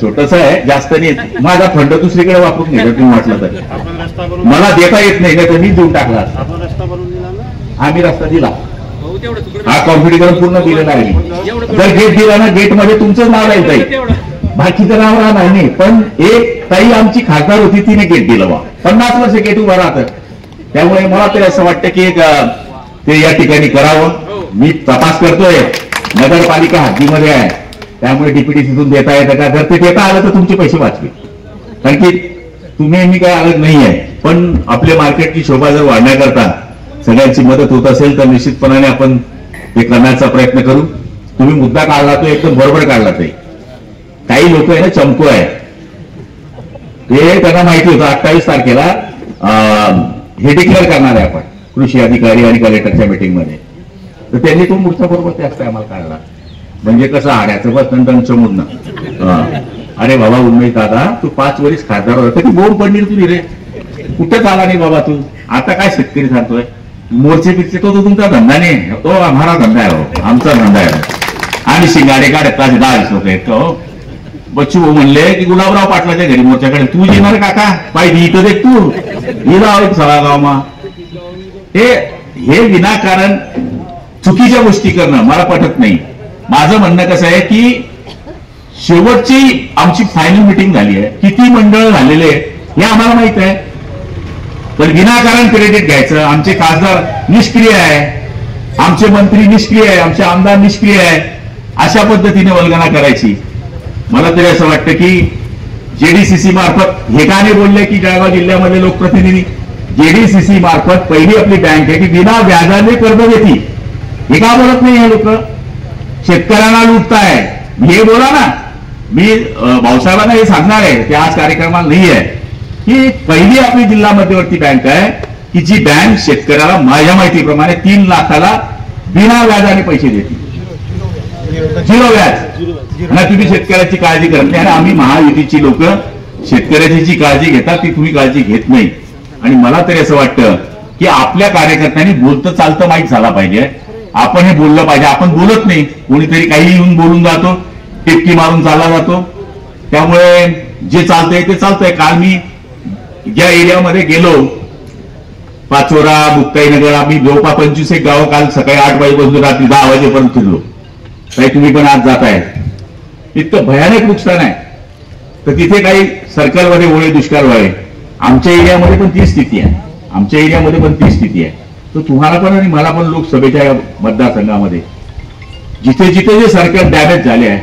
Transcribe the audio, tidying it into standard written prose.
छोटस आहे, जास्त नाही. माझा फंड दुसरीकडे वापरून घ्यायचा तुम्ही म्हटलं तर. मला देता येत नाही तर मी देऊन टाकला. आम्ही रस्ता दिला, हा कॉम्प्युटर पूर्ण दिलेला आहे. जर गेट दिला ना, गेट मध्ये तुमचं नाव राहील ताई, बाकीचं नाव राहणार नाही. पण एक ताई आमची खासदार होती, तिने गेट दिलं बा. 50 वर्ष गेट उभं राहतं. त्यामुळे मला तरी असं वाटतं की एक ते या ठिकाणी करावं. मी तपास करतोय, नगरपालिका हद्दीमध्ये आहे, त्यामुळे डीपीडीसीतून देता येतं का? जर ते देता आलं तर तुमचे पैसे वाचवे, कारण की तुम्ही मी काय अलग नाही आहे. पण आपल्या मार्केटची शोभा जर वाढण्याकरता सगळ्यांची मदत होत असेल तर निश्चितपणाने आपण ते करण्याचा प्रयत्न करू. तुम्ही मुद्दा काढला तो एकदम बरोबर काढला. ते काही लोक आहे ना, चमको आहे, ते त्यांना माहिती होतं 28 तारखेला हे डिक्लेअर करणार आहे आपण कृषी अधिकारी आणि कलेक्टरच्या मीटिंगमध्ये. तर त्यांनी तो मुद्दा बरोबर त्याच टायमाला काढला. म्हणजे कसं हाड्याचं बस नंतर चमून अरे बाबा उन्मेष दादा, तू 5 वर्ष खासदार होता, ती बोंब पडली तुझी रे, कुठं चाला नाही बाबा तू. आता काय शेतकरी सांगतोय मोर्चे पिरचे, तो तुमचा धंदा नाही, तो आम्हाला धंदा आहे, हो आमचा धंदा आहे. आणि शिंगाडे काढत 10 लोक आहेत हो. बच्चू भाऊ म्हणले की गुलाबराव पाटलाच्या घरी मोर्चाकडे तू येणार काका, पाहिजे इथं देख तू हिला सगळा गावमा. हे विनाकारण चुकीच्या गोष्टी करणं मला पटत नाही. माझं म्हणणं कसं आहे की शेवटची आमची फायनल मिटिंग झाली आहे, किती मंडळ झालेले हे आम्हाला माहित आहे. पण विनाकारण क्रेडिट घ्यायचं. आमचे खासदार निष्क्रिय आहे, आमचे मंत्री निष्क्रिय आहे, आमचे आमदार निष्क्रिय आहे, अशा पद्धतीने वल्गना करायची. मला तरी असं वाटतं की जेडीसीसी मार्फत हे का नाही बोलले की जळगाव जिल्ह्यामध्ये लोकप्रतिनिधी जेडीसीसी मार्फत पहिली आपली बँक आहे की बिना व्याजाने कर्ज देते. हे का बोलत नाही हे लोक? शेतकऱ्यांना लुटताय हे बोला ना. मी भाऊसाहेबांना हे सांगणार आहे, ते आज कार्यक्रमाला नाही आहे, की पहिली आपली जिल्हा मध्यवर्ती बँक आहे की जी बँक शेतकऱ्याला माझ्या माहितीप्रमाणे 3 लाखाला बिना व्याजाने पैसे देते. 0 व्याज. ना तुम्ही शेतकऱ्याची काळजी करत नाही. आणि आम्ही महायुतीची लोक शेतकऱ्याची जी काळजी घेतात ती तुम्ही काळजी घेत नाही. आणि मला तरी असं वाटतं की आपल्या कार्यकर्त्यांनी बोलतं चालतं माहीत झाला पाहिजे. आपण हे बोललं पाहिजे. आपण बोलत नाही, कोणीतरी काही येऊन बोलून जातो, टिपकी मारून चालला जातो. त्यामुळे जे चालतंय ते चालतंय. काल मी ज्या एरियामध्ये गेलो, पाचोरा, मुक्ताईनगर, आम्ही जवळपास 25 गावं काल सकाळी 8 वाजेपासून रात्री 10 वाजेपर्यंत फिरलो. काही तुम्ही पण आज जाताय. इतकं भयानक नुकसान आहे. तर तिथे काही सर्कलमध्ये ओळे दुष्काळ व्हावे. आमच्या एरियामध्ये पण ती स्थिती आहे. आमच्या एरियामध्ये पण ती स्थिती आहे. तर तुम्हाला पण आणि मला पण लोकसभेच्या मतदारसंघामध्ये जिथे जिथे जे सर्कल डॅमेज झाले आहे